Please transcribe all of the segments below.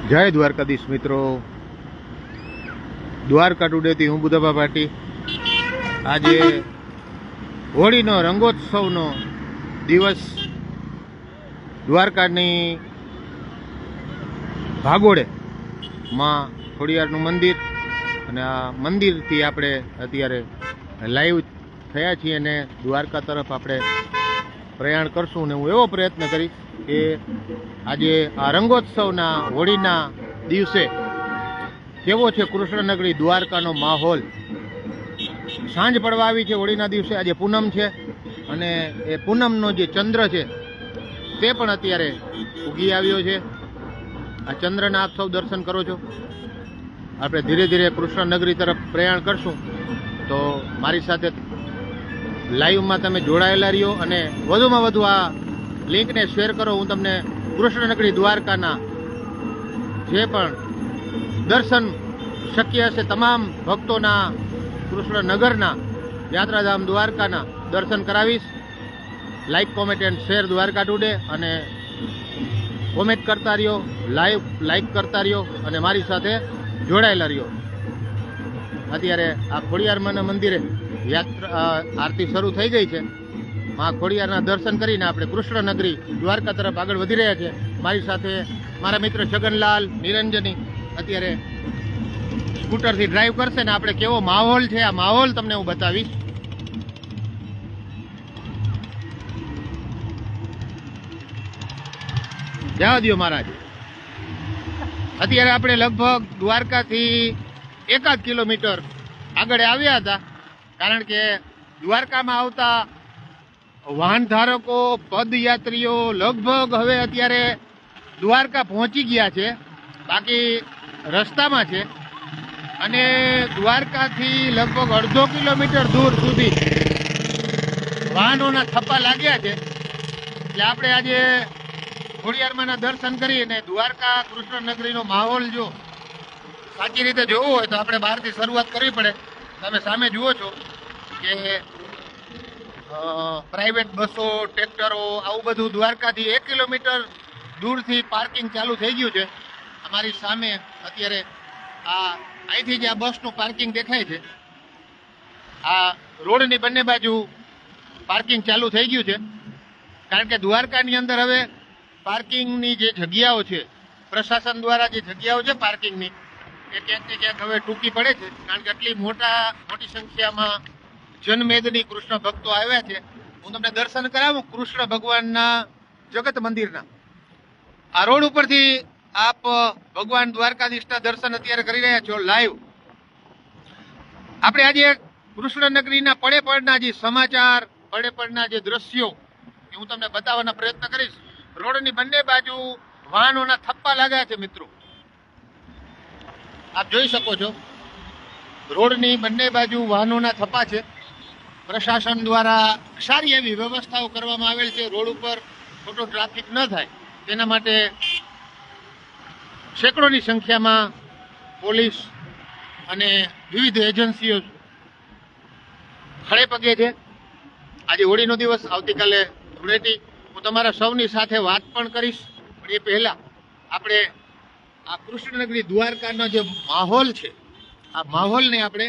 જય દ્વારકાધીશ મિત્રો, દ્વારકા ટુડેથી હું બુધાબા પાટી। આજે હોળીનો રંગોત્સવનો દિવસ દ્વારકાની ભાગોળે માં ખોડિયારનું મંદિર, અને આ મંદિરથી આપણે અત્યારે લાઈવ થયા છીએ અને દ્વારકા તરફ આપણે પ્રયાણ કરશું। ને હું એવો પ્રયત્ન કરીશ કે આજે આ રંગોત્સવના હોળીના દિવસે કેવો છે કૃષ્ણનગરી દ્વારકાનો માહોલ। સાંજ પડવા આવી છે હોળીના દિવસે, આજે પૂનમ છે અને એ પૂનમનો જે ચંદ્ર છે તે પણ અત્યારે ઉગી આવ્યો છે। આ ચંદ્રના આપ સૌ દર્શન કરો છો। આપણે ધીરે ધીરે કૃષ્ણનગરી તરફ પ્રયાણ કરશું, તો મારી સાથે લાઈવમાં તમે જોડાયેલા રહ્યો અને વધુમાં વધુ આ લિંકને શેર કરો। હું તમને કૃષ્ણનગરી દ્વારકાના જે પણ દર્શન શક્ય હશે તમામ ભક્તોના કૃષ્ણનગરના યાત્રાધામ દ્વારકાના દર્શન કરાવીશ। Like, comment and share Dwarka today, અને કોમેન્ટ કરતા રહ્યો, લાઈક કરતા રહ્યો અને મારી સાથે જોડાયેલા રહ્યો। અત્યારે આ ખોડિયારમાંના મંદિરે આરતી શરૂ થઈ ગઈ છે। માં ખોડિયારના દર્શન કરીને આપણે કૃષ્ણનગરી દ્વારકા તરફ આગળ વધી રહ્યા છે। મારી સાથે મારા મિત્ર છગનલાલ, નિરંજની અત્યારે સ્કૂટરથી ડ્રાઈવ કરશે ને આપણે કેવો માહોલ છે આ માહોલ તમને હું બતાવીશ। જવા દો મહારાજ। અત્યારે આપણે લગભગ દ્વારકાથી 1 કિલોમીટર આગળ આવ્યા હતા, કારણ કે દ્વારકામાં આવતા વાહન ધારકો, પદયાત્રીઓ લગભગ હવે અત્યારે દ્વારકા પહોંચી ગયા છે, બાકી રસ્તામાં છે। અને દ્વારકાથી લગભગ 1/2 કિલોમીટર દૂર સુધી વાહનોના થપ્પા લાગ્યા છે। એટલે આપણે આજે ખોડિયારમાંના દર્શન કરીને દ્વારકા કૃષ્ણનગરીનો માહોલ જો સાચી રીતે જોવો હોય તો આપણે બહારથી શરૂઆત કરવી પડે। તમે સામે જુઓ છો કે પ્રાઇવેટ બસો, ટ્રેક્ટરો, આવું બધું દ્વારકાથી 1 કિલોમીટર દૂરથી પાર્કિંગ ચાલુ થઈ ગયું છે। અમારી સામે અત્યારે અહીંથી જે આ બસનું પાર્કિંગ દેખાય છે, આ રોડની બંને બાજુ પાર્કિંગ ચાલુ થઈ ગયું છે, કારણ કે દ્વારકાની અંદર હવે પાર્કિંગની જે જગ્યાઓ છે, પ્રશાસન દ્વારા જે જગ્યાઓ છે પાર્કિંગની, એ ક્યાંક ને ક્યાંક હવે ટૂંકી પડે છે, કારણ કે આટલી મોટી સંખ્યામાં જનમેદની કૃષ્ણ ભક્તો આવ્યા છે। હું તમને દર્શન કરાવું કૃષ્ણ ભગવાનના જગત મંદિરના। આ રોડ ઉપરથી આપ ભગવાન દ્વારકાધીશના દર્શન અત્યારે કરી રહ્યા છો લાઈવ। આપણે આજે કૃષ્ણનગરીના પડે પડના જે સમાચાર, પડે પડના જે દ્રશ્યો એ હું તમને બતાવવાના પ્રયત્ન કરીશ। રોડની બંને બાજુ વાહનોના થપ્પા લાગ્યા છે મિત્રો, આપ જોઈ શકો છો। રોડની બંને બાજુ વાહનોના થપ્પા છે। પ્રશાસન દ્વારા સારી એવી વ્યવસ્થાઓ કરવામાં આવેલ છે, રોડ ઉપર ખોટો ટ્રાફિક ન થાય તેના માટે સેંકડોની સંખ્યામાં પોલીસ અને વિવિધ એજન્સીઓ ખડે પગે છે। આજે હોળીનો દિવસ, આવતીકાલે ધૂળેટી। હું તમારા સૌની સાથે વાત પણ કરીશ, પણ એ પહેલા આપણે આ કૃષ્ણનગરી દ્વારકાનો જે માહોલ છે, આ માહોલને આપણે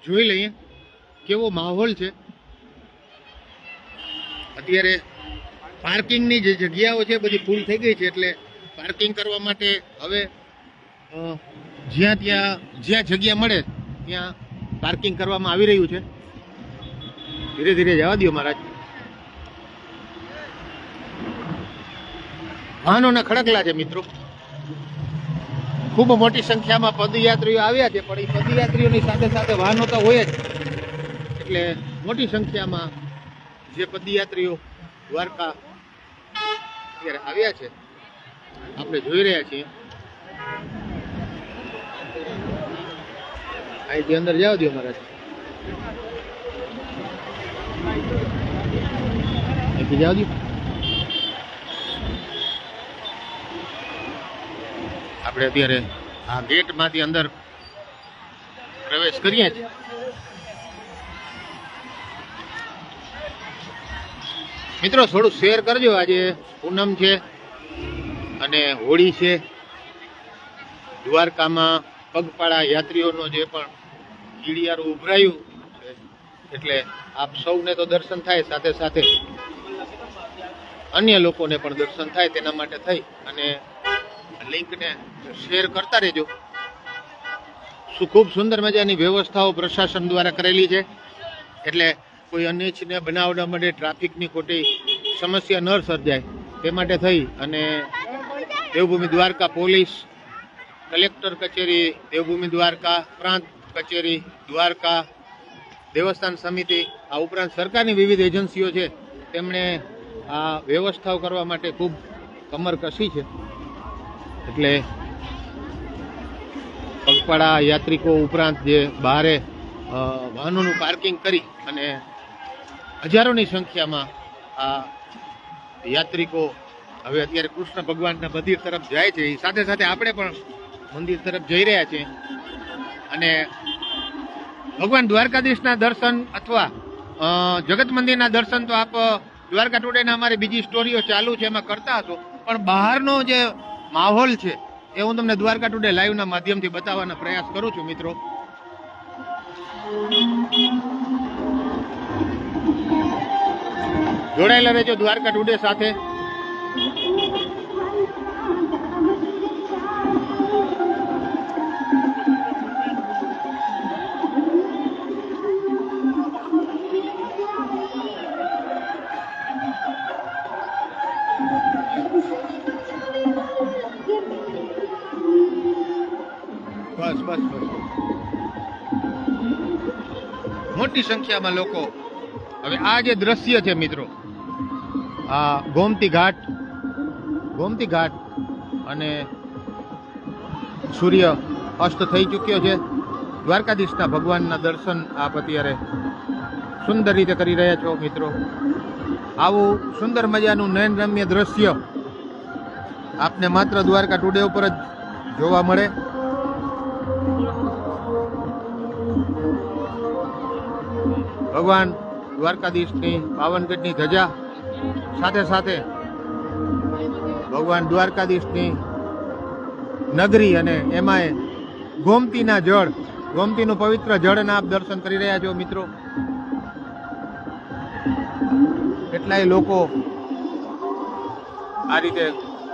જોઈ લઈએ કેવો માહોલ છે। અત્યારે પાર્કિંગની જે જગ્યાઓ છે બધી ફૂલ થઈ ગઈ છે, એટલે પાર્કિંગ કરવા માટે હવે જ્યાં જગ્યા મળે ત્યાં પાર્કિંગ કરવામાં આવી રહ્યું છે। ધીરે ધીરે જવા દો મહારાજ। વાહનોના ખડકલા છે મિત્રો, ખૂબ મોટી સંખ્યામાં પદયાત્રીઓ આવ્યા છે, પણ એ પદયાત્રીઓની સાથે સાથે વાહનો તો હોય જ, એટલે મોટી સંખ્યામાં જે પદયાત્રીઓ દ્વારકા અત્યારે આવ્યા છે આપણે જોઈ રહ્યા છીએ। અહીંથી અંદર જવા દો મહારાજ, અહીંથી જવા દો। આપણે અત્યારે આ ગેટમાંથી અંદર પ્રવેશ કરીએ છીએ। મિત્રો થોડું શેર કરજો, આજે પૂનમ છે અને હોળી છે, દ્વારકામાં પગપાળા યાત્રીઓનો જે પણ કીડિયારું ઉભરાયું છે, એટલે આપ સૌને તો દર્શન થાય, સાથે સાથે અન્ય લોકોને પણ દર્શન થાય, તેના માટે થઈ અને લિંકને શેર કરતા રહેજો. ખૂબ સુંદર મજાની વ્યવસ્થાઓ પ્રશાસન દ્વારા કરેલી છે, એટલે કોઈ અનિચ્છનીય બનાવ ન બને, ટ્રાફિકની ખોટી સમસ્યા ન સર્જાય તે માટે થઈ અને દેવભૂમિ દ્વારકા પોલીસ, કલેક્ટર કચેરી દેવભૂમિ દ્વારકા, પ્રાંત કચેરી દ્વારકા, દેવસ્થાન સમિતિ, આ ઉપરાંત સરકારની વિવિધ એજન્સીઓ છે, તેમણે આ વ્યવસ્થાઓ કરવા માટે ખૂબ કમર કસી છે. એટલે પગપાળા યાત્રિકો ઉપરાંત જે બહારે વાહનોનું પાર્કિંગ કરી અને હજારોની સંખ્યામાં આ યાત્રિકો હવે અત્યારે કૃષ્ણ ભગવાનના મંદિર તરફ જાય છે. સાથે સાથે આપણે પણ મંદિર તરફ જઈ રહ્યા છીએ અને ભગવાન દ્વારકાધીશના દર્શન અથવા જગત મંદિરના દર્શન તો આપ દ્વારકા ટુડેના અમારી બીજી સ્ટોરીઓ ચાલુ છે એમાં કરતા હશો, પણ બહારનો જે માહોલ છે એ હું તમને દ્વારકા ટુડે લાઈવના માધ્યમથી બતાવવાનો પ્રયાસ કરું છું. મિત્રો, જોડાયેલા રહેજો દ્વારકા ટુડે સાથે. બસ બસ બસ મોટી સંખ્યામાં લોકો. હવે આ જે દ્રશ્ય છે મિત્રો, આ ગોમતી ઘાટ અને સૂર્ય અસ્ત થઈ ચૂક્યો છે. દ્વારકાધીશના ભગવાનના દર્શન આપ અત્યારે સુંદર રીતે કરી રહ્યા છો મિત્રો. આવું સુંદર મજાનું નયનરમ્ય દ્રશ્ય આપને માત્ર દ્વારકા ટુડે ઉપર જ જોવા મળે. ભગવાન દ્વારકાધીશની પાવનગઢની ધજા, સાથે સાથે ભગવાન દ્વારકાધીશની નગરી અને એમાંય ગોમતીના જળ, ગોમતીનું પવિત્ર જળના આપ દર્શન કરી રહ્યા છો મિત્રો. કેટલાય લોકો આ રીતે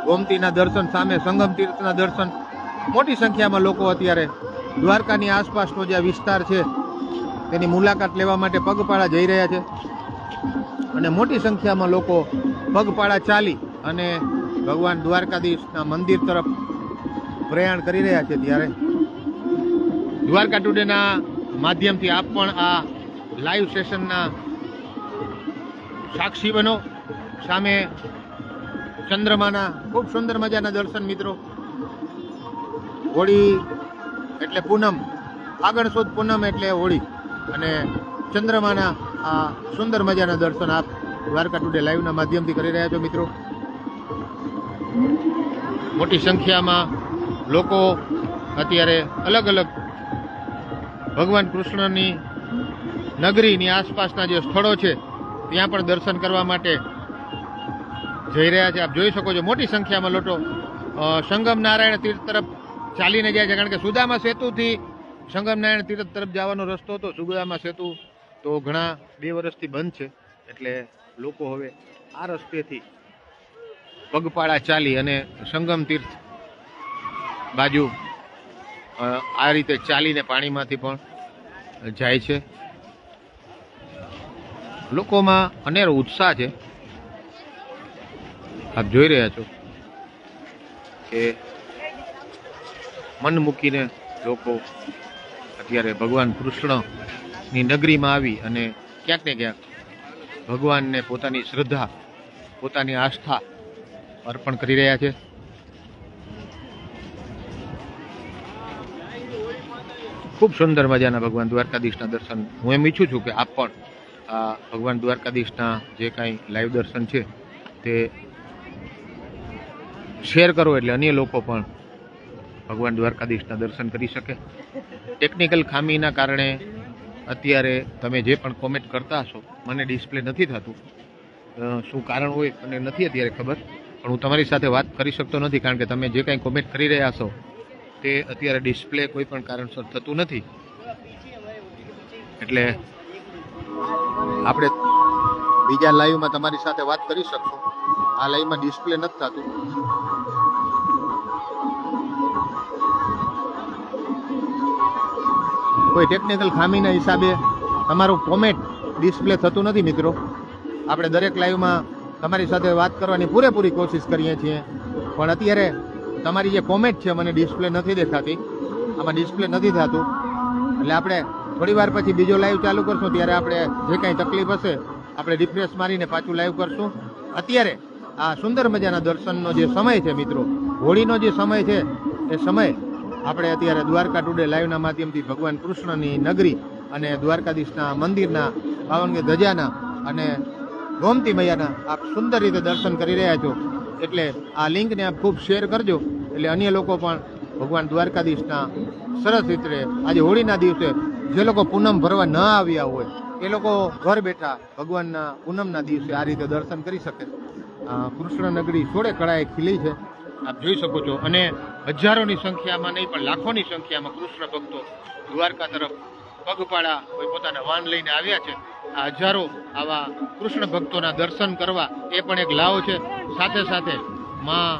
ગોમતીના દર્શન, સામે સંગમ તીર્થના દર્શન, મોટી સંખ્યામાં લોકો અત્યારે દ્વારકાની આસપાસનો જે વિસ્તાર છે તેની મુલાકાત લેવા માટે પગપાળા જઈ રહ્યા છે અને મોટી સંખ્યામાં લોકો પગપાળા ચાલી અને ભગવાન દ્વારકાધીશના મંદિર તરફ પ્રયાણ કરી રહ્યા છે. ત્યારે દ્વારકા ટુડેના માધ્યમથી આપ પણ આ લાઈવ સેશનના સાક્ષી બનો. સામે ચંદ્રમાના ખૂબ સુંદર મજાના દર્શન મિત્રો. હોળી એટલે પૂનમ, ફાગણ સુદ પૂનમ એટલે હોળી અને ચંદ્રમાના આ સુંદર મજાના દર્શન આપ દ્વારકા ટુડે લાઈવના માધ્યમથી કરી રહ્યા છો મિત્રો. મોટી સંખ્યામાં લોકો અત્યારે અલગ અલગ ભગવાન કૃષ્ણની નગરીની આસપાસના જે સ્થળો છે ત્યાં પણ દર્શન કરવા માટે જઈ રહ્યા છે. આપ જોઈ શકો છો મોટી સંખ્યામાં લોકો સંગમ નારાયણ તીર્થ તરફ ચાલીને જાય છે, કારણ કે સુદામા સેતુથી સંગમ નારાયણ તીર્થ તરફ જવાનો રસ્તો હતો. સુદામા સેતુ તો ઘણા 2 વર્ષથી બંધ છે, એટલે લોકો હવે આ રસ્તેથી પગપાળા ચાલી અને સંગમ તીર્થ બાજુ આ રીતે ચાલીને પાણીમાંથી પણ જાય છે. લોકોમાં અનેરો ઉત્સાહ છે. આપ જોઈ રહ્યા છો કે મન મૂકીને લોકો અત્યારે ભગવાન કૃષ્ણની નગરીમાં આવી અને ક્યાંક ને ક્યાંક ભગવાનને પોતાની શ્રદ્ધા, પોતાની આસ્થા અર્પણ કરી રહ્યા છે. ખૂબ સુંદર મજાના ભગવાન દ્વારકાધીશના દર્શન હું એમ ઈચ્છું છું કે આપ પણ આ ભગવાન દ્વારકાધીશના જે કાંઈ લાઈવ દર્શન છે તે શેર કરો, એટલે અન્ય લોકો પણ ભગવાન દ્વારકાધીશના દર્શન કરી શકે. ટેકનિકલ ખામીના કારણે અત્યારે તમે જે પણ કોમેન્ટ કરતા હશો મને ડિસ્પ્લે નથી થતું. શું કારણ હોય અને નથી અત્યારે ખબર, પણ હું તમારી સાથે વાત કરી શકતો નથી, કારણ કે તમે જે કાંઈ કોમેન્ટ કરી રહ્યા છો તે અત્યારે ડિસ્પ્લે કોઈ પણ કારણસર થતું નથી, એટલે આપણે બીજા લાઈવમાં તમારી સાથે વાત કરી શકશું. આ લાઈવમાં ડિસ્પ્લે નથી થતું. કોઈ ટેકનિકલ ખામીના હિસાબે તમારું કોમેન્ટ ડિસ્પ્લે થતું નથી મિત્રો. આપણે દરેક લાઈવમાં તમારી સાથે વાત કરવાની પૂરેપૂરી કોશિશ કરીએ છીએ, પણ અત્યારે તમારી જે કોમેન્ટ છે મને ડિસ્પ્લે નથી દેખાતી, આમાં ડિસ્પ્લે નથી થતું. એટલે આપણે થોડી વાર પછી બીજો લાઈવ ચાલુ કરશું, ત્યારે આપણે જે કાંઈ તકલીફ હશે આપણે રિફ્રેશ મારીને પાછું લાઈવ કરશું. અત્યારે આ સુંદર મજાના દર્શનનો જે સમય છે મિત્રો, હોળીનો જે સમય છે, એ સમય આપણે અત્યારે દ્વારકા ટુડે લાઈવના માધ્યમથી ભગવાન કૃષ્ણની નગરી અને દ્વારકાધીશના મંદિરના પાવનગી ધજાના અને ગોમતી મૈયાના આપ સુંદર રીતે દર્શન કરી રહ્યા છો. એટલે આ લિંકને આપ ખૂબ શેર કરજો, એટલે અન્ય લોકો પણ ભગવાન દ્વારકાધીશના સરસ રીતે આજે હોળીના દિવસે જે લોકો પૂનમ ભરવા ન આવ્યા હોય એ લોકો ઘર બેઠા ભગવાનના પૂનમના દિવસે આ રીતે દર્શન કરી શકે. કૃષ્ણ નગરી સોળે કળાએ ખીલી છે, આપ જોઈ શકો છો. અને હજારોની સંખ્યામાં નહીં પણ લાખોની સંખ્યામાં કૃષ્ણ ભક્તો દ્વારકા તરફ પગપાળા કોઈ પોતાના વાહન લઈને આવ્યા છે. આ હજારો આવા કૃષ્ણ ભક્તોના દર્શન કરવા એ પણ એક લાવો છે. સાથે સાથે માં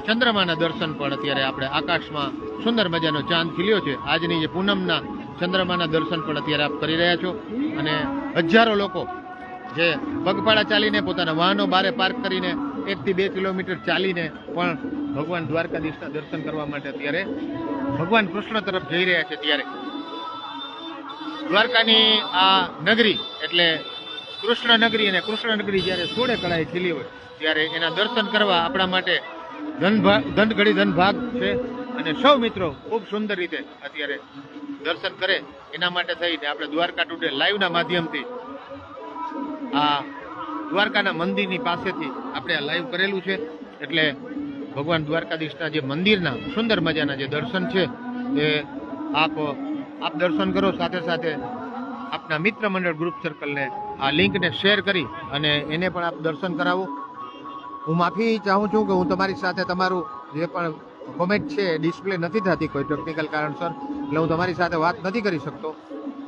ચંદ્રમાના દર્શન પણ અત્યારે આપણે આકાશમાં સુંદર મજાનો ચાંદ ખીલ્યો છે. આજની જે પૂનમના ચંદ્રમાના દર્શન પણ અત્યારે આપ કરી રહ્યા છો. અને હજારો લોકો જે પગપાળા ચાલીને પોતાના વાહનો બારે પાર્ક કરીને 1 થી 2 કિલોમીટર ચાલીને પણ ભગવાન દ્વારકાધીશના દર્શન કરવા માટે અત્યારે ભગવાન કૃષ્ણ તરફ જઈ રહ્યા છે. ત્યારે દ્વારકાની આ નગરી એટલે કૃષ્ણ નગરી, અને કૃષ્ણ નગરી જ્યારે સોળે કળાએ ખીલી હોય ત્યારે એના દર્શન કરવા આપણા માટે ધન ઘડી ધન ભાગ છે. અને સૌ મિત્રો ખૂબ સુંદર રીતે અત્યારે દર્શન કરે એના માટે થઈને આપણે દ્વારકા ટુડે લાઈવના માધ્યમથી આ દ્વારકાના મંદિરની પાસેથી આપણે આ લાઈવ કરેલું છે. એટલે ભગવાન દ્વારકાધીશના જે મંદિરના સુંદર મજાના જે દર્શન છે એ આપ દર્શન કરો. સાથે સાથે આપના મિત્ર મંડળ ગ્રુપ સર્કલને આ લિંકને શેર કરી અને એને પણ આપ દર્શન કરાવો. હું માફી ચાહું છું કે હું તમારી સાથે તમારું જે પણ કોમેન્ટ છે ડિસ્પ્લે નથી થતી કોઈ ટેકનિકલ કારણસર, એટલે હું તમારી સાથે વાત નથી કરી શકતો.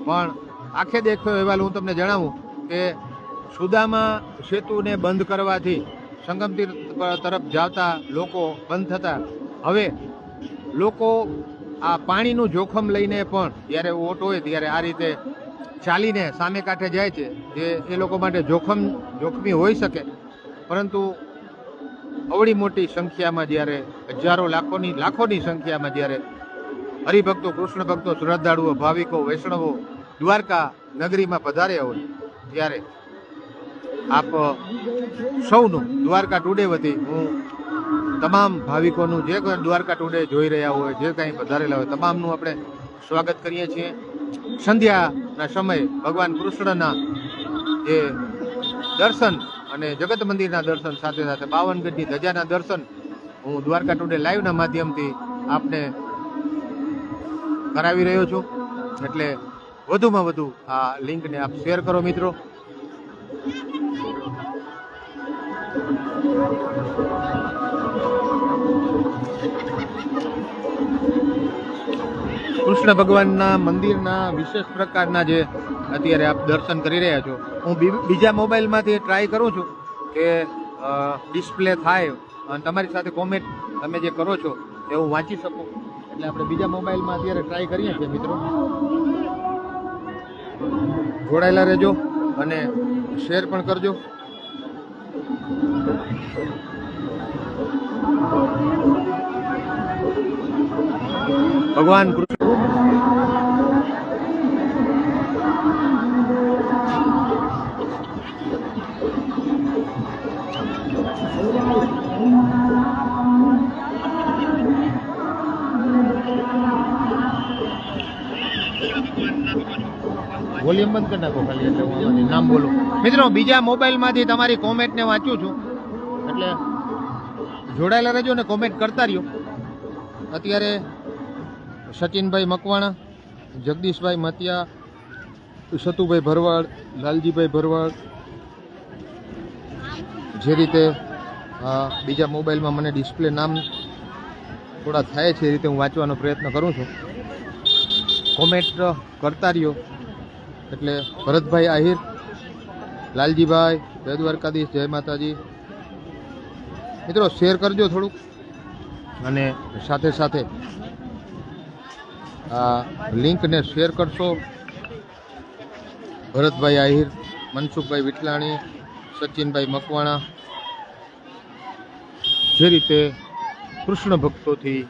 પણ આંખે દેખ્યો અહેવાલ હું તમને જણાવું કે સુદામા સેતુને બંધ કરવાથી સંગમ તીર્થ તરફ જાતા લોકો બંધ થતા હવે લોકો આ પાણીનું જોખમ લઈને પણ જ્યારે ઓટ હોય ત્યારે આ રીતે ચાલીને સામે કાંઠે જાય છે, જે એ લોકો માટે જોખમી હોઈ શકે. પરંતુ અવળી મોટી સંખ્યામાં જ્યારે હજારો લાખોની સંખ્યામાં જ્યારે હરિભક્તો, કૃષ્ણ ભક્તો, શ્રદ્ધાળુઓ, ભાવિકો, વૈષ્ણવો દ્વારકા નગરીમાં પધાર્યા હોય ત્યારે આપ સૌનું દ્વારકા ટુડે વતી હું તમામ ભાવિકોનું જે કોઈ દ્વારકા ટુડે જોઈ રહ્યા હોય, જે કાંઈ પધારેલા હોય તમામનું આપણે સ્વાગત કરીએ છીએ. સંધ્યાના સમયે ભગવાન કૃષ્ણના જે દર્શન અને જગત મંદિરના દર્શન સાથે સાથે પાવનગઢની ધજાના દર્શન હું દ્વારકા ટુડે લાઈવના માધ્યમથી આપને કરાવી રહ્યો છું. એટલે વધુમાં વધુ આ લિંકને આપ શેર કરો મિત્રો. કૃષ્ણ ભગવાનના મંદિરના વિશેષ પ્રકારના જે અત્યારે આપ દર્શન કરી રહ્યા છો, હું બીજા મોબાઈલમાંથી ટ્રાય કરું છું કે ડિસ્પ્લે થાય અને તમારી સાથે કોમેન્ટ તમે જે કરો છો એ હું વાંચી શકું. એટલે આપણે બીજા મોબાઈલમાં અત્યારે ટ્રાય કરીએ છીએ મિત્રો. જોડાયેલા રહેજો અને શેર પણ કરજો. ભગવાન કૃષ્ણ વોલ્યુમ બંધ કરી નાખો ખાલી, એટલે હું આમાંથી નામ બોલું. મિત્રો બીજા મોબાઈલમાંથી તમારી કોમેન્ટને વાંચું છું, એટલે જોડાયેલા રહેજો ને કોમેન્ટ કરતા રહ્યો. અત્યારે સચિનભાઈ મકવાણા, જગદીશભાઈ મતિયા, સતુભાઈ ભરવાડ, લાલજીભાઈ ભરવાડ જે રીતે બીજા મોબાઈલમાં મને ડિસ્પ્લે નામ થોડા થાય છે એ રીતે હું વાંચવાનો પ્રયત્ન કરું છું. કોમેન્ટ કરતા રહ્યો. એટલે ભરતભાઈ આહિર, લાલજીભાઈ, જય દ્વારકાધીશ, જય માતાજી. મિત્રો શેર કરજો થોડુંક, અને સાથે સાથે આ લિંકને શેર કરશો. ભરતભાઈ આહિર, મનસુખભાઈ વિઠલાણી, સચિનભાઈ મકવાણા, જે રીતે કૃષ્ણ ભક્તોથી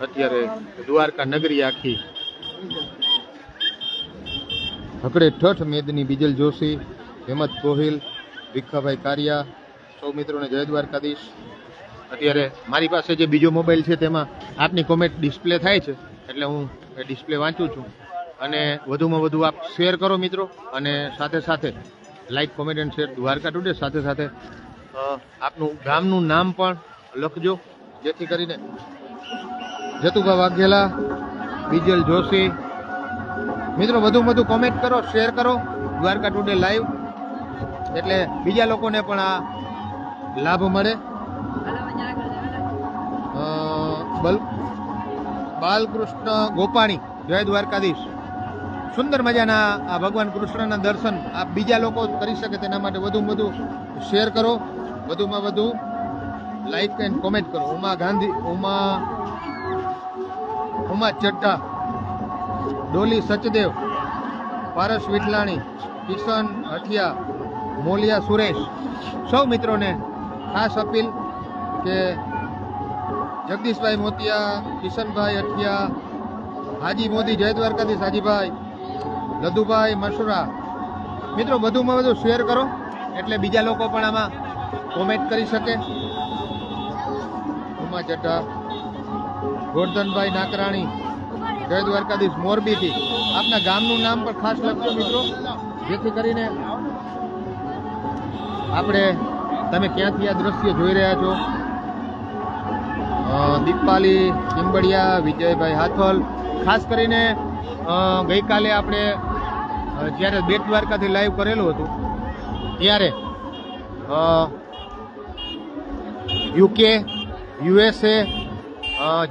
અત્યારે દ્વારકા નગરી આખી હકડે ઠઠ મેદની, બીજલ જોશી, હેમંત ગોહિલ, ભીખાભાઈ કારિયા, સૌ મિત્રોને જય દ્વારકાધીશ. અત્યારે મારી પાસે જે બીજો મોબાઈલ છે તેમાં આપની કોમેન્ટ ડિસ્પ્લે થાય છે, એટલે હું એ ડિસ્પ્લે વાંચું છું. અને વધુમાં વધુ આપ શેર કરો મિત્રો, અને સાથે સાથે like, comment and share Dwarka today. સાથે સાથે આપનું ગામનું નામ પણ લખજો, જેથી કરીને જતુભા વાઘેલા, બીજલ જોશી, મિત્રો વધુમાં વધુ કોમેન્ટ કરો, શેર કરો દ્વારકા ટુડે લાઈવ, એટલે બીજા લોકોને પણ આ લાભ મળે. બાલકૃષ્ણ ગોપાણી, જય દ્વારકાધીશ. સુંદર મજાના આ ભગવાન કૃષ્ણના દર્શન આપ બીજા લોકો કરી શકે તેના માટે વધુમાં વધુ શેર કરો, વધુમાં વધુ લાઈક એન્ડ કોમેન્ટ કરો. ઉમા ગાંધી, ઉમા ચડ્ઢા, ડોલી સચદેવ, પારસ વિઠલાણી, કિશન હઠિયા, મોલિયા સુરેશ, સૌ મિત્રોને ખાસ અપીલ કે જગદીશભાઈ મોતિયા, કિશનભાઈ હઠિયા, હાજી મોદી, જય દ્વારકાધીશ હાજીભાઈ, લદુભાઈ મસુરા, મિત્રો વધુમાં વધુ શેર કરો, એટલે બીજા લોકો પણ આમાં કોમેન્ટ કરી શકે. ઉમા ચડ્ઢા, ગોરધનભાઈ નાકરાણી, જય દ્વારકાધીશ મોરબીથી. આપના ગામનું નામ પણ ખાસ લખજો મિત્રો, જેથી કરીને આપણે તમે ક્યાંથી આ દ્રશ્ય જોઈ રહ્યા છો. દીપાલી ચિંબડિયા, વિજયભાઈ હાથોલ, ખાસ કરીને ગઈકાલે આપણે જ્યારે બેટ દ્વારકાથી લાઈવ કરેલું હતું ત્યારે યુકે, યુએસએ,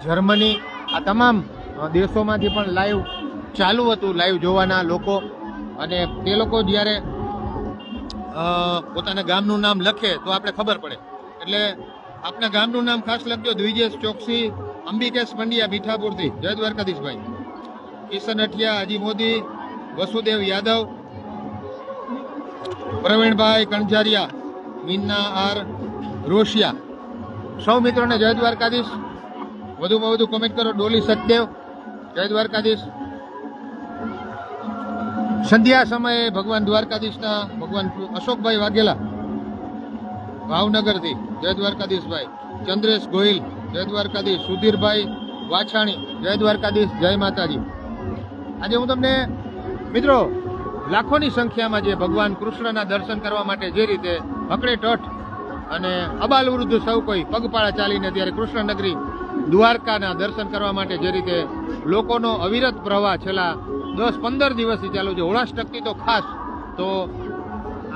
જર્મની, આ તમામ દેશોમાંથી પણ લાઈવ ચાલુ હતું, લાઈવ જોવાના લોકો. અને તે લોકો જ્યારે પોતાના ગામનું નામ લખે તો આપણે ખબર પડે, એટલે આપના ગામનું નામ ખાસ લખજો. દ્વિજેશ ચોકસી, અંબિકેશ પંડ્યા, મીઠાપુરથી, જય દ્વારકાધીશભાઈ, કિશન અઠિયા, હાજી મોદી, વસુદેવ યાદવ, પ્રવીણભાઈ કણઝારિયા, મીના આર રોશિયા, સૌ મિત્રોને જય દ્વારકાધીશ. વધુમાં વધુ કોમેન્ટ કરો. ડોલી સચદેવ, જય દ્વારકાધીશ. સંધ્યા સમયે ભગવાન દ્વારકાધીશના ભગવાન અશોકભાઈ વાઘેલા, ભાવનગરથી, જય દ્વારકાધીશભાઈ. ચંદ્રેશ ગોહિલ, જય દ્વારકાધીશ. સુધીરભાઈ વાછાણી, જય દ્વારકાધીશ, જય માતાજી. આજે હું તમને મિત્રો લાખોની સંખ્યામાં જે ભગવાન કૃષ્ણના દર્શન કરવા માટે જે રીતે હકડે ઠઠ અને અબાલ વૃદ્ધ સૌ કોઈ પગપાળા ચાલીને ત્યારે કૃષ્ણનગરી દ્વારકાના દર્શન કરવા માટે જે રીતે લોકોનો અવિરત પ્રવાહ છેલ્લા 10-15 દિવસથી ચાલુ છે, હોળાષ્ટકથી તો ખાસ. તો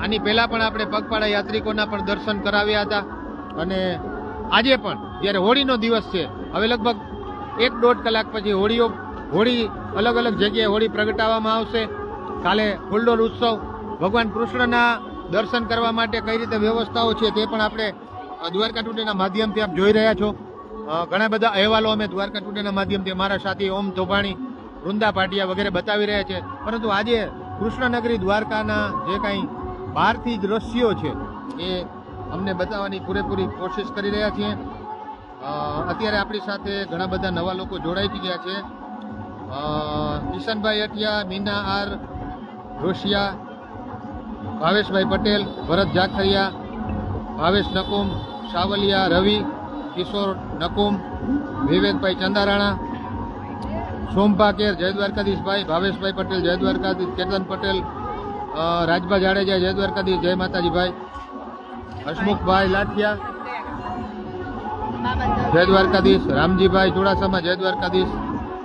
આની પહેલાં પણ આપણે પગપાળા યાત્રિકોના પણ દર્શન કરાવ્યા હતા. અને આજે પણ જ્યારે હોળીનો દિવસ છે, હવે લગભગ 1-1.5 કલાક પછી હોળી અલગ અલગ જગ્યાએ હોળી પ્રગટાવવામાં આવશે. કાલે ફૂલડોલ ઉત્સવ, ભગવાન કૃષ્ણના દર્શન કરવા માટે કઈ રીતે વ્યવસ્થાઓ છે તે પણ આપણે દ્વારકા ટુડેના માધ્યમથી આપ જોઈ રહ્યા છો. ઘણા બધા અહેવાલો અમે દ્વારકા ટુડેના માધ્યમથી અમારા સાથી ઓમ ધોબાણી, વૃંદા પાટિયા વગેરે બતાવી રહ્યા છે. પરંતુ આજે કૃષ્ણનગરી દ્વારકાના જે કાંઈ બહારથી દ્રશ્યો છે એ અમને બતાવવાની પૂરેપૂરી કોશિશ કરી રહ્યા છીએ. અત્યારે આપણી સાથે ઘણા બધા નવા લોકો જોડાઈ ગયા છે. કિશનભાઈ અઠિયા, મીના આર રોશિયા, ભાવેશભાઈ પટેલ, ભરત જાખરિયા, ભાવેશ નકુમ, સાવલિયા રવિ, કિશોર નકુમ, વિવેકભાઈ ચંદારાણા, સોમભા કેર, જય દ્વારકાધીશભાઈ, ભાવેશભાઈ પટેલ, જય દ્વારકાધીશ, કેતન પટેલ, રાજભા જાડેજા, જય દ્વારકાધીશ, જય માતાજીભાઈ, હસમુખભાઈ લાઠિયા, જય દ્વારકાધીશ, રામજીભાઈ ચુડાસમા, જય દ્વારકાધીશ.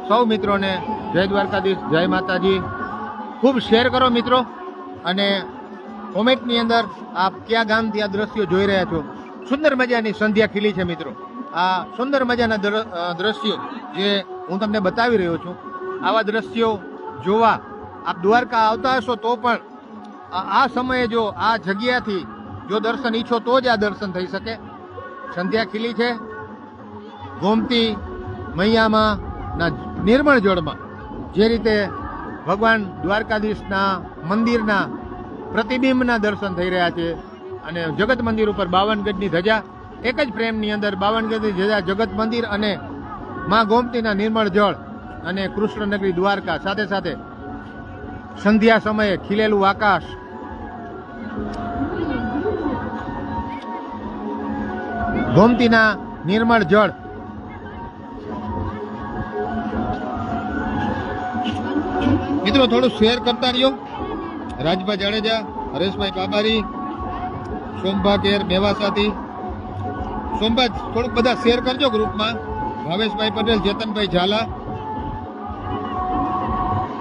સૌ મિત્રોને જય દ્વારકાધીશ, જય માતાજી. ખૂબ શેર કરો મિત્રો, અને કોમેન્ટની અંદર આપ કયા ગામથી આ દ્રશ્યો જોઈ રહ્યા છો. સુંદર મજાની સંધ્યા ખીલી છે મિત્રો. આ સુંદર મજાના દ્રશ્યો જે હું તમને બતાવી રહ્યો છું, આવા દ્રશ્યો જોવા આપ દ્વારકા આવતા હશો તો પણ આ સમયે જો આ જગ્યાથી જો દર્શન ઈચ્છો તો જ આ દર્શન થઈ શકે. સંધ્યા ખીલી છે. ગોમતી મૈયામાં ના નિર્મળ જળમાં જે રીતે ભગવાન દ્વારકાધીશના મંદિરના પ્રતિબિંબના દર્શન થઈ રહ્યા છે અને જગત મંદિર ઉપર 52 ગજની ધજા, એક જ ફ્રેમની અંદર 52 ગજની ધજા, જગત મંદિર અને માં ગોમતીના નિર્મળ જળ અને કૃષ્ણનગરી દ્વારકા, સાથે સાથે સંધ્યા સમયે ખીલેલું આકાશ, ગોમતીના નિર્મળ જળ. મિત્રો થોડું શેર કરતા રહ્યો. રાજભાઈ જાડેજા, હરેશભાઈ કાબારી, સોમભા કેર, મેવાસાથી. સોમભા થોડુંક બધા શેર કરજો ગ્રુપમાં. ભાવેશભાઈ પટેલ, ચેતનભાઈ ઝાલા,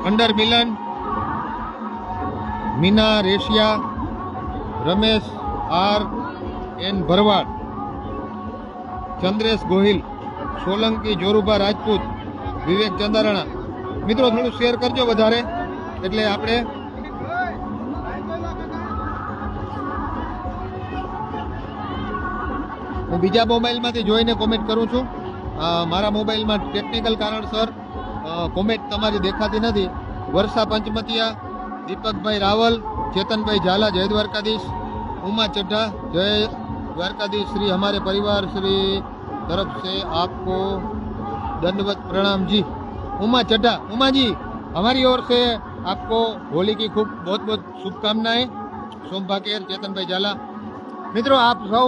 અંડર મિલન, મીના રેશિયા, રમેશ આર એન ભરવાડ, ચંદ્રેશ ગોહિલ, સોલંકી જોરુભા રાજપૂત, વિવેક ચંદારાણા. મિત્રો થોડું શેર કરજો વધારે, એટલે આપણે હું બીજા મોબાઈલમાંથી જોઈને કોમેન્ટ કરું છું. મારા મોબાઈલમાં ટેકનિકલ કારણસર કોમેન્ટ તમારી દેખાતી નથી. વર્ષા પંચમતિયા, દીપકભાઈ રાવલ, चेतनभाई झाला, जय द्वारकाधीश, उमा चड्ढा, जय द्वारकाधीश श्री, हमारे परिवार श्री तरफ से आपको दंडवत प्रणाम जी। उमा चड्ढा, उमा जी हमारी ओर से आपको होली की खूब बहुत बहुत शुभकामनाएं। सोमभा केर, चेतनभाई झाला। मित्रों आप सौ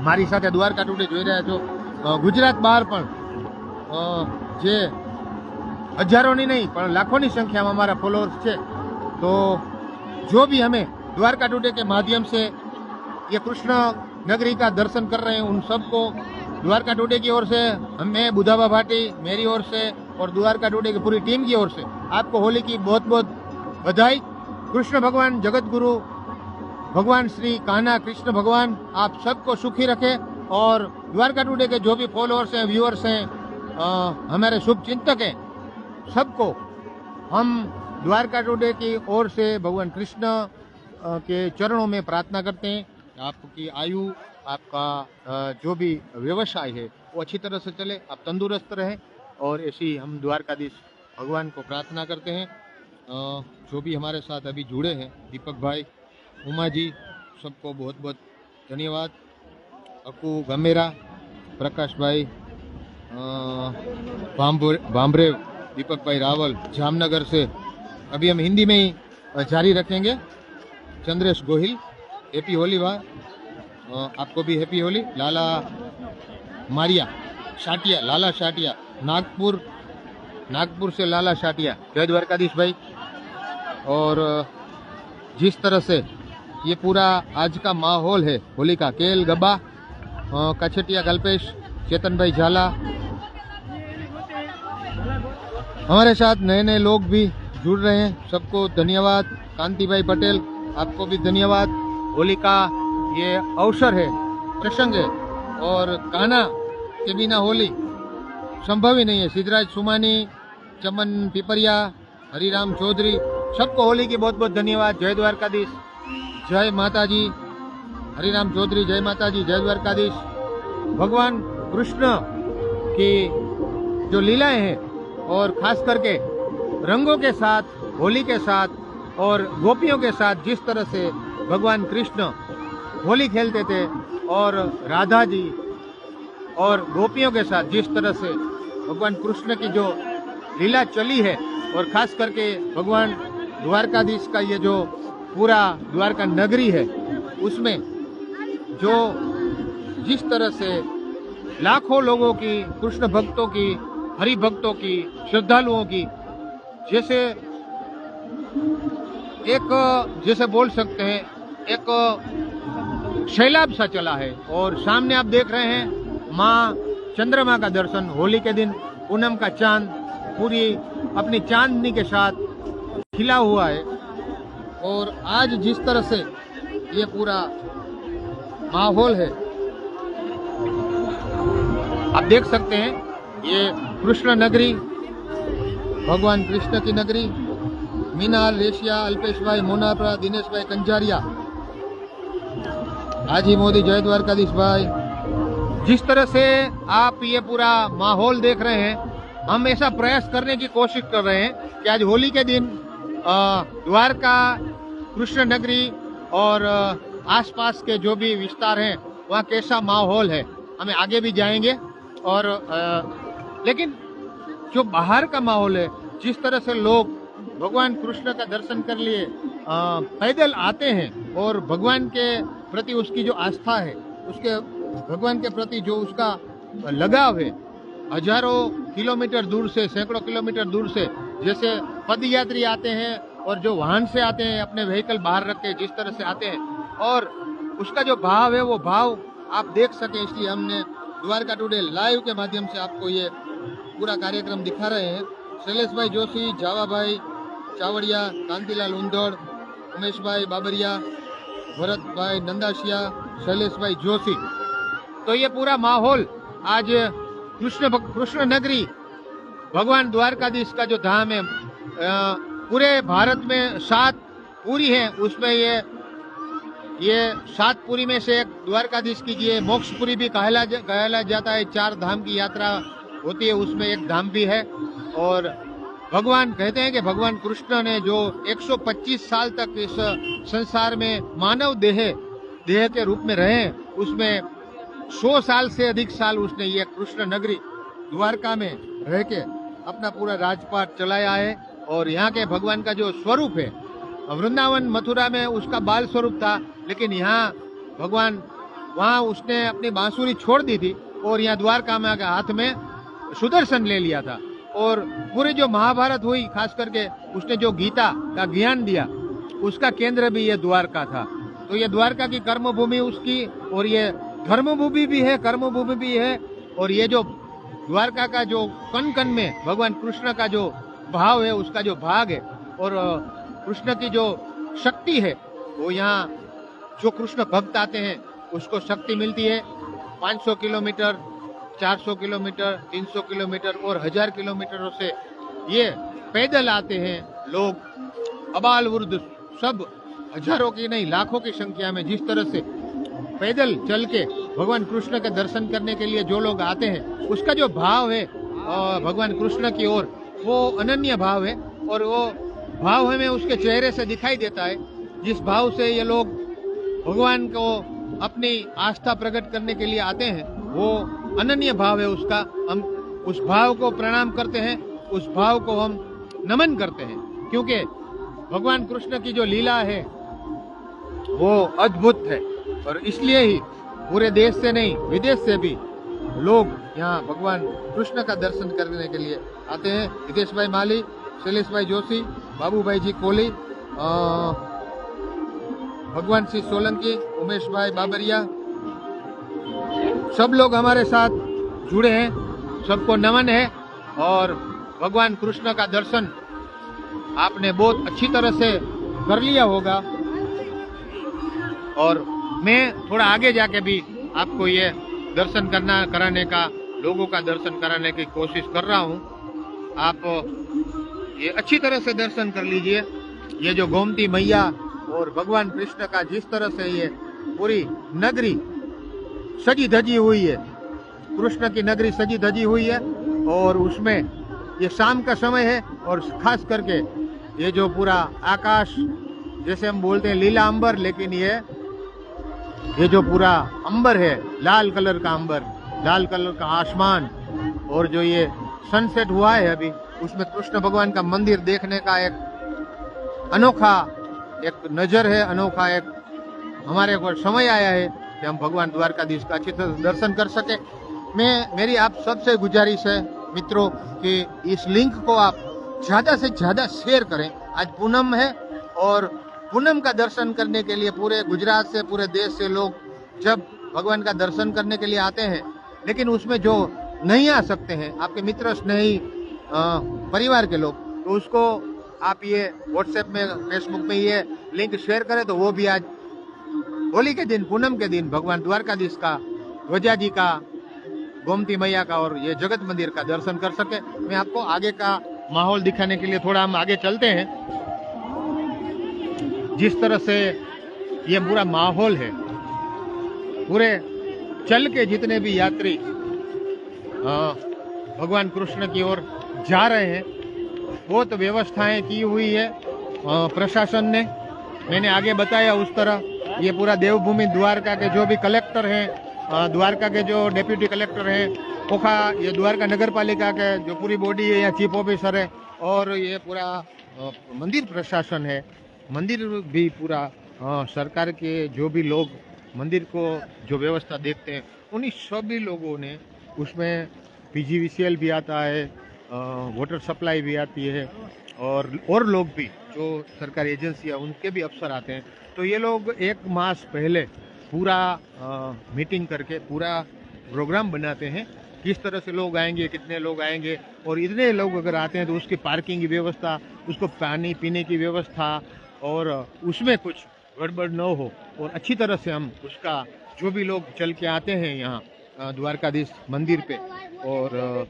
मारी साथे द्वारका टुडे જોઈ રહ્યા છો। ગુજરાત બહાર પણ જે હજારોની નહીં પણ લાખોની संख्या में हमारा फॉलोअर्स है, तो जो भी हमें द्वारका टुडे के माध्यम से ये कृष्ण नगरी का दर्शन कर रहे हैं, उन सबको द्वारका टुडे की ओर से, हमें बुधाबा भाटी, मेरी ओर से और द्वारका टुडे की पूरी टीम की ओर से आपको होली की बहुत बहुत बधाई। कृष्ण भगवान जगत गुरु भगवान श्री कान्हा कृष्ण भगवान आप सबको सुखी रखे और द्वारका टुडे के जो भी फॉलोअर्स हैं, व्यूअर्स हैं, हमारे शुभ चिंतक हैं, सबको हम द्वारका टुडे की ओर से भगवान कृष्ण के चरणों में प्रार्थना करते हैं। आपकी आयु, आपका जो भी व्यवसाय है वो अच्छी तरह से चले, आप तंदुरुस्त रहें, और ऐसी हम द्वारकाधीश भगवान को प्रार्थना करते हैं। जो भी हमारे साथ अभी जुड़े हैं, दीपक भाई, उमा जी, सबको बहुत बहुत धन्यवाद। अकू गमेरा, प्रकाश भाई, भांभरेव, दीपक भाई रावल, जामनगर से। अभी हम हिंदी में ही जारी रखेंगे। चंद्रेश गोहिल, हैप्पी होली भाई, आपको भी हैप्पी होली। लाला मारिया शाटिया, लाला शाटिया, नागपुर से लाला शाटिया, जय द्वारकाधीश भाई। और जिस तरह से ये पूरा आज का माहौल है होली का, केल गब्बा, कछटिया कल्पेश, चेतन भाई झाला, हमारे साथ नए नए लोग भी जुड़ रहे हैं, सबको धन्यवाद। कांति भाई पटेल, आपको भी धन्यवाद। होली का ये अवसर है, प्रसंग है, और कान्हा के बिना होली संभव ही नहीं है। सिद्धराज सुमानी, चमन पिपरिया, हरिराम चौधरी, सबको होली की बहुत बहुत धन्यवाद। जय द्वारकाधीश, जय माताजी। हरिराम चौधरी, जय माताजी, जय द्वारकाधीश। भगवान कृष्ण की जो लीलाएं हैं, और खास करके रंगों के साथ, होली के साथ और गोपियों के साथ, जिस तरह से भगवान कृष्ण होली खेलते थे, और राधा जी और गोपियों के साथ जिस तरह से भगवान कृष्ण की जो लीला चली है, और खास करके भगवान द्वारकाधीश का ये जो पूरा द्वारका नगरी है, उसमें जो जिस तरह से लाखों लोगों की, कृष्ण भक्तों की, हरि भक्तों की, श्रद्धालुओं की, जैसे एक, जैसे बोल सकते हैं, एक सैलाब सा चला है। और सामने आप देख रहे हैं माँ चंद्रमा का दर्शन। होली के दिन पूनम का चांद पूरी अपनी चांदनी के साथ खिला हुआ है, और आज जिस तरह से ये पूरा माहौल है, आप देख सकते हैं ये कृष्ण नगरी, भगवान कृष्ण की नगरी। मीनाल, रेशिया, अल्पेश भाई मोनापरा, दिनेश भाई कंजारिया, हाजी मोदी, जय द्वारकाधीश भाई। जिस तरह से आप ये पूरा माहौल देख रहे हैं, हम ऐसा प्रयास करने की कोशिश कर रहे हैं कि आज होली के दिन द्वारका, कृष्ण नगरी और आसपास के जो भी विस्तार हैं वहाँ कैसा माहौल है। हमें आगे भी जाएंगे और लेकिन जो बाहर का माहौल है, जिस तरह से लोग भगवान कृष्ण का दर्शन कर लिए पैदल आते हैं और भगवान के प्रति उसकी जो आस्था है, उसके भगवान के प्रति जो उसका लगाव है, हजारों किलोमीटर दूर से, सैकड़ों किलोमीटर दूर से जैसे पदयात्री आते हैं और जो वाहन से आते हैं, अपने व्हीकल बाहर रख के जिस तरह से आते हैं और उसका जो भाव है वो भाव आप देख सके, इसलिए हमने द्वारका टुडे लाइव के माध्यम से आपको ये पूरा कार्यक्रम दिखा रहे हैं। शैलेश भाई जोशी, जावा भाई चावड़िया, कांतिलाल उंदड़, उमेश भाई बाबरिया, भरत भाई नंदाशिया, शैलेश भाई जोशी। तो ये पूरा माहौल आज कृष्ण नगरी, भगवान द्वारकाधीश का जो धाम है, पूरे भारत में 7 पुरी है, उसमें ये 7 पुरी में से एक द्वारकाधीश की ये मोक्षपुरी भी कहला जाता है। 4 धाम की यात्रा होती है, उसमें एक धाम भी है। और भगवान कहते हैं कि भगवान कृष्ण ने जो 125 साल तक इस संसार में मानव देह के रूप में रहे, उसमें 100 साल से अधिक साल उसने ये कृष्ण नगरी द्वारका में रह के अपना पूरा राजपाट चलाया है। और यहाँ के भगवान का जो स्वरूप है, वृंदावन मथुरा में उसका बाल स्वरूप था, लेकिन यहाँ भगवान वहाँ उसने अपनी बांसुरी छोड़ दी थी और यहाँ द्वारका में हाथ में सुदर्शन ले लिया था। और पूरे जो महाभारत हुई, खास करके उसने जो गीता का ज्ञान दिया, उसका केंद्र भी ये द्वारका था। तो ये द्वारका की कर्मभूमि उसकी, और ये धर्मभूमि भी है, कर्मभूमि भी है। और ये जो द्वारका का जो कण कण में भगवान कृष्ण का जो भाव है, उसका जो भाग है और कृष्ण की जो शक्ति है, वो यहाँ जो कृष्ण भक्त आते हैं उसको शक्ति मिलती है। 500 किलोमीटर, 400 किलोमीटर, 300 किलोमीटर और 1000 किलोमीटरों से ये पैदल आते हैं लोग, अबाल वृद्ध सब, हजारों की नहीं लाखों की संख्या में जिस तरह से पैदल चल के भगवान कृष्ण के दर्शन करने के लिए जो लोग आते हैं, उसका जो भाव है भगवान कृष्ण की ओर, वो अनन्य भाव है। और वो भाव हमें उसके चेहरे से दिखाई देता है। जिस भाव से ये लोग भगवान को अपनी आस्था प्रकट करने के लिए आते हैं, वो अनन्य भाव है उसका। हम उस भाव को प्रणाम करते हैं, उस भाव को हम नमन करते हैं, क्योंकि भगवान कृष्ण की जो लीला है वो अद्भुत है। और इसलिए ही पूरे देश से नहीं, विदेश से भी लोग यहाँ भगवान कृष्ण का दर्शन करने के लिए आते हैं। हितेश भाई माली, शैलेश भाई जोशी, बाबू भाई जी कोहली, भगवान सिंह सोलंकी, उमेश भाई बाबरिया, सब लोग हमारे साथ जुड़े हैं। सबको नमन है और भगवान कृष्ण का दर्शन आपने बहुत अच्छी तरह से कर लिया होगा। और मैं थोड़ा आगे जाके भी आपको ये दर्शन कराने का, लोगों का दर्शन कराने की कोशिश कर रहा हूँ। आप ये अच्छी तरह से दर्शन कर लीजिए। ये जो गोमती मैया और भगवान कृष्ण का जिस तरह से ये पूरी नगरी सजी धजी हुई है, कृष्ण की नगरी सजी धजी हुई है। और उसमें ये शाम का समय है और खास करके ये जो पूरा आकाश, जैसे हम बोलते हैं लीला अंबर, लेकिन ये जो पूरा अंबर है, लाल कलर का अंबर, लाल कलर का आसमान, और जो ये सनसेट हुआ है अभी, उसमें कृष्ण भगवान का मंदिर देखने का एक अनोखा एक नजर है, अनोखा एक हमारे को समय आया है कि हम भगवान द्वारकाधीश का अच्छी तरह दर्शन कर सके। मेरी आप सबसे गुजारिश है मित्रों कि इस लिंक को आप ज़्यादा से ज़्यादा शेयर करें। आज पूनम है और पूनम का दर्शन करने के लिए पूरे गुजरात से, पूरे देश से लोग जब भगवान का दर्शन करने के लिए आते हैं, लेकिन उसमें जो नहीं आ सकते हैं, आपके मित्र, स्नेही, परिवार के लोग, तो उसको आप ये व्हाट्सएप में, फेसबुक में ये लिंक शेयर करें, तो वो भी आज होली के दिन, पूनम के दिन भगवान द्वारकाधीश का, ध्वजा जी का गोमती मैया का और ये जगत मंदिर का दर्शन कर सके। मैं आपको आगे का माहौल दिखाने के लिए थोड़ा हम आगे चलते हैं। जिस तरह से ये पूरा माहौल है, पूरे चल के जितने भी यात्री भगवान कृष्ण की ओर जा रहे हैं, बहुत व्यवस्थाएं की हुई है प्रशासन ने। मैंने आगे बताया उस तरह ये पूरा देवभूमि द्वारका के जो भी कलेक्टर हैं, द्वारका के जो डेप्यूटी कलेक्टर हैं, ओखा ये द्वारका नगर पालिका के जो पूरी बॉडी है, या चीफ ऑफिसर है, और ये पूरा मंदिर प्रशासन है, मंदिर भी पूरा सरकार के जो भी लोग मंदिर को जो व्यवस्था देखते हैं, उन्हीं सभी लोगों ने, उसमें PGVCL भी आता है, वाटर सप्लाई भी आती है, और लोग भी जो सरकारी एजेंसियाँ उनके भी अफसर आते हैं। तो ये लोग एक मास पहले पूरा मीटिंग करके पूरा प्रोग्राम बनाते हैं, किस तरह से लोग आएंगे, कितने लोग आएंगे, और इतने लोग अगर आते हैं तो उसकी पार्किंग की व्यवस्था, उसको पानी पीने की व्यवस्था, और उसमें कुछ गड़बड़ न हो, और अच्छी तरह से हम उसका, जो भी लोग चल के आते हैं यहाँ द्वारकाधीश मंदिर पे, और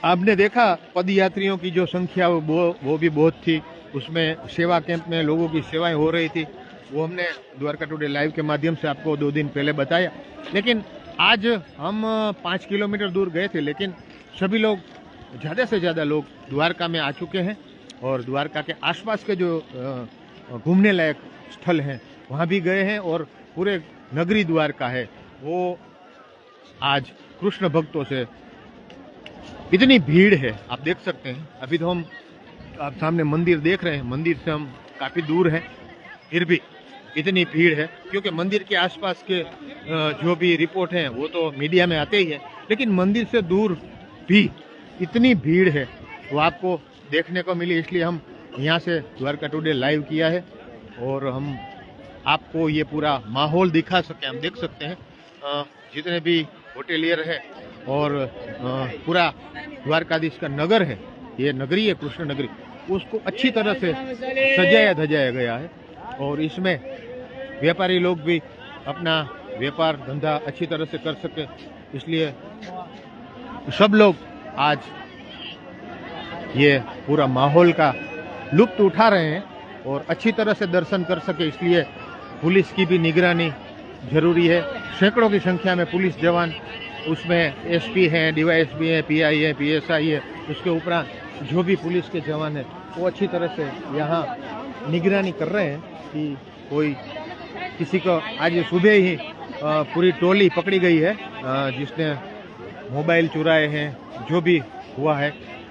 आपने देखा पद यात्रियों की जो संख्या वो भी बहुत थी। उसमें सेवा कैंप में लोगों की सेवाएं हो रही थी, वो हमने द्वारका टुडे लाइव के माध्यम से आपको 2 दिन पहले बताया। लेकिन आज हम 5 किलोमीटर दूर गए थे, लेकिन सभी लोग, ज़्यादा से ज़्यादा लोग द्वारका में आ चुके हैं, और द्वारका के आसपास के जो घूमने लायक स्थल हैं वहाँ भी गए हैं, और पूरे नगरी द्वारका है वो आज कृष्ण भक्तों से इतनी भीड़ है, आप देख सकते हैं। अभी तो आप सामने मंदिर देख रहे हैं, मंदिर से हम काफ़ी दूर हैं, फिर भी इतनी भीड़ है, क्योंकि मंदिर के आसपास के जो भी रिपोर्ट हैं वो तो मीडिया में आते ही है, लेकिन मंदिर से दूर भी इतनी भीड़ है वो आपको देखने को मिली। इसलिए हम यहाँ से द्वारका टुडे लाइव किया है, और हम आपको ये पूरा माहौल दिखा सके। हम देख सकते हैं जितने भी होटेलियर है, और पूरा द्वारकाधीश का नगर है, ये नगरी है कृष्ण नगरी, उसको अच्छी तरह से सजाया धजाया गया है, और इसमें व्यापारी लोग भी अपना व्यापार धंधा अच्छी तरह से कर सके, इसलिए सब लोग आज ये पूरा माहौल का लुत्फ उठा रहे हैं और अच्छी तरह से दर्शन कर सके। इसलिए पुलिस की भी निगरानी जरूरी है। सैकड़ों की संख्या में पुलिस जवान, उसमें SP हैं, DYSP है, PI है, PSI है, उसके उपरांत जो भी पुलिस के जवान हैं वो अच्छी तरह से यहाँ निगरानी कर रहे हैं कि कोई किसी को, आज सुबह ही पूरी टोली पकड़ी गई है जिसने मोबाइल चुराए हैं, जो भी हुआ है,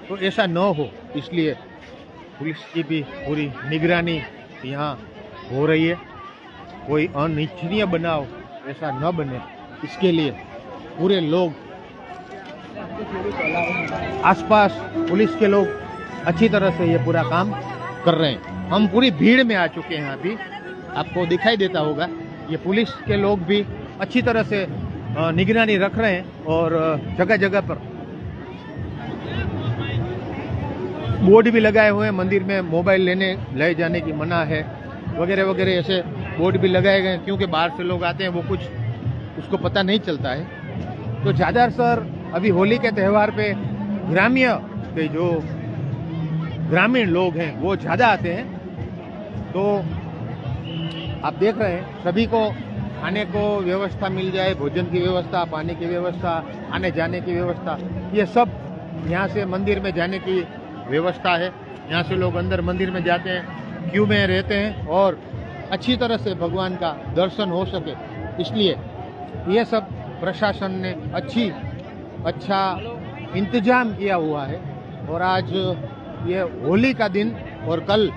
तो ऐसा न हो, इसलिए पुलिस की भी पूरी निगरानी यहाँ हो रही है। कोई अनिच्छनीय बनाव ऐसा न बने, इसके लिए पूरे लोग, आसपास पुलिस के लोग अच्छी तरह से ये पूरा काम कर रहे हैं। हम पूरी भीड़ में आ चुके हैं, अभी आपको दिखाई देता होगा, ये पुलिस के लोग भी अच्छी तरह से निगरानी रख रहे हैं, और जगह जगह पर बोर्ड भी लगाए हुए हैं, मंदिर में मोबाइल ले जाने की मना है, वगैरह वगैरह ऐसे बोर्ड भी लगाए गए हैं, क्योंकि बाहर से लोग आते हैं, वो कुछ उसको पता नहीं चलता है। तो ज़्यादातर अभी होली के त्यौहार पे ग्रामीण के जो ग्रामीण लोग हैं वो ज़्यादा आते हैं। तो आप देख रहे हैं सभी को खाने को व्यवस्था मिल जाए, भोजन की व्यवस्था, पानी की व्यवस्था, आने जाने की व्यवस्था, ये सब यहाँ से मंदिर में जाने की व्यवस्था है। यहाँ से लोग अंदर मंदिर में जाते हैं, क्यू में रहते हैं, और अच्छी तरह से भगवान का दर्शन हो सके, इसलिए ये सब प्रशासन ने अच्छा इंतजाम किया हुआ है। और आज ये होली का दिन, और कल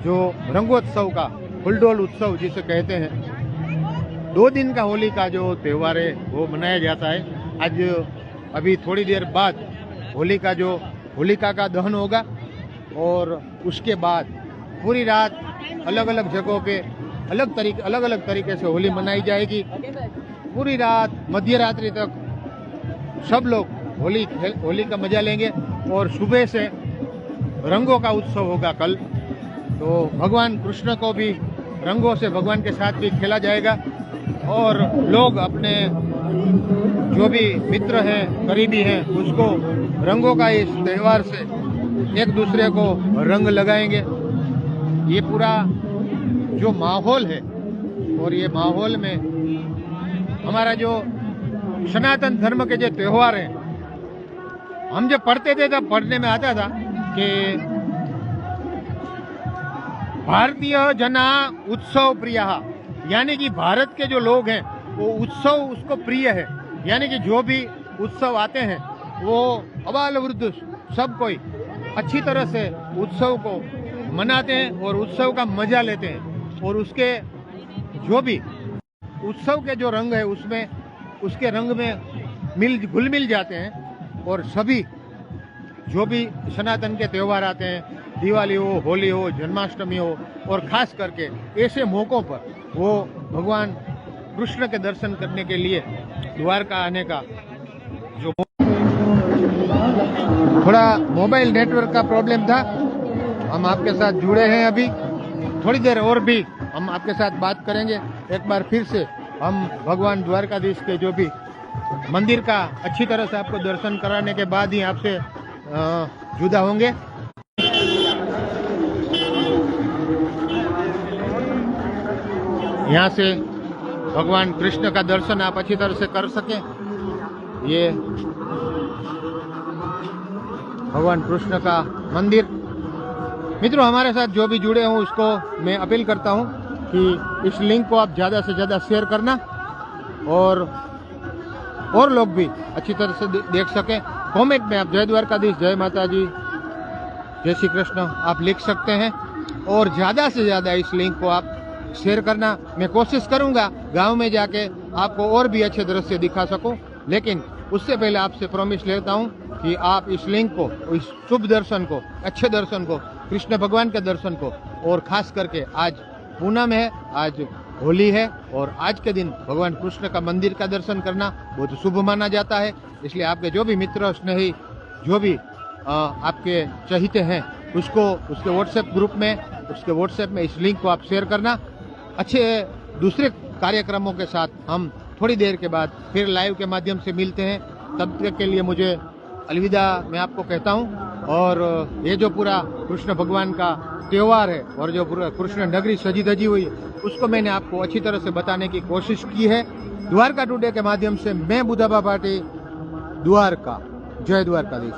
जो रंगोत्सव का फुलडोल उत्सव जिसे कहते हैं, 2 दिन का होली का जो त्यौहार है वो मनाया जाता है। आज अभी थोड़ी देर बाद होलिका का दहन होगा, और उसके बाद पूरी रात अलग अलग जगहों पे अलग अलग तरीके से होली मनाई जाएगी। पूरी रात मध्य रात्रि तक सब लोग होली का मजा लेंगे, और सुबह से रंगों का उत्सव होगा कल। तो भगवान कृष्ण को भी रंगों से भगवान के साथ भी खेला जाएगा, और लोग अपने जो भी मित्र हैं, करीबी हैं, उसको रंगों का इस त्यौहार से एक दूसरे को रंग लगाएंगे। ये पूरा जो माहौल है, और ये माहौल में हमारा जो सनातन धर्म के जो त्यौहार हैं, हम जब पढ़ते थे तब पढ़ने में आता था कि भारतीय जना उत्सव प्रिय, यानी कि भारत के जो लोग हैं वो उत्सव उसको प्रिय है। यानी कि जो भी उत्सव आते हैं वो अबाल वृद्ध सब कोई अच्छी तरह से उत्सव को मनाते हैं और उत्सव का मजा लेते हैं। और उसके जो भी उत्सव के जो रंग है उसमें उसके रंग में घुल मिल जाते हैं। और सभी जो भी सनातन के त्यौहार आते हैं, दिवाली हो, होली हो, जन्माष्टमी हो, और खास करके ऐसे मौक़ों पर वो भगवान कृष्ण के दर्शन करने के लिए द्वारका आने का जो थोड़ा मोबाइल नेटवर्क का प्रॉब्लम था, हम आपके साथ जुड़े हैं। अभी थोड़ी देर और भी हम आपके साथ बात करेंगे। एक बार फिर से हम भगवान द्वारकाधीश के जो भी मंदिर का अच्छी तरह से आपको दर्शन कराने के बाद ही आपसे जुदा होंगे। यहाँ से भगवान कृष्ण का दर्शन आप अच्छी तरह से कर सकें। ये भगवान कृष्ण का मंदिर। मित्रों, हमारे साथ जो भी जुड़े हों उसको मैं अपील करता हूं कि इस लिंक को आप ज़्यादा से ज़्यादा शेयर करना, और लोग भी अच्छी तरह से देख सकें। कमेंट में आप जय द्वारकाधीश, जय माता जी, जय श्री कृष्ण आप लिख सकते हैं, और ज़्यादा से ज़्यादा इस लिंक को आप शेयर करना। मैं कोशिश करूंगा गांव में जाके आपको और भी अच्छे दृश्य दिखा सकूं, लेकिन उससे पहले आपसे प्रॉमिस लेता हूं कि आप इस लिंक को, इस शुभ दर्शन को, अच्छे दर्शन को, कृष्ण भगवान के दर्शन को, और खास करके आज पूनम है, आज होली है, और आज के दिन भगवान कृष्ण का मंदिर का दर्शन करना बहुत शुभ माना जाता है। इसलिए आपके जो भी मित्र, स्नेही, जो भी आपके चहीते हैं, उसको उसके व्हाट्सएप ग्रुप में, उसके व्हाट्सएप में इस लिंक को आप शेयर करना। अच्छे दूसरे कार्यक्रमों के साथ हम थोड़ी देर के बाद फिर लाइव के माध्यम से मिलते हैं। तब तक के लिए मुझे अलविदा मैं आपको कहता हूं। और ये जो पूरा कृष्ण भगवान का त्यौहार है और जो पूरा कृष्ण नगरी सजी धजी हुई है, उसको मैंने आपको अच्छी तरह से बताने की कोशिश की है। द्वारका टुडे के माध्यम से मैं बुधाबा पाटी, द्वारका। जय द्वारकाधीश।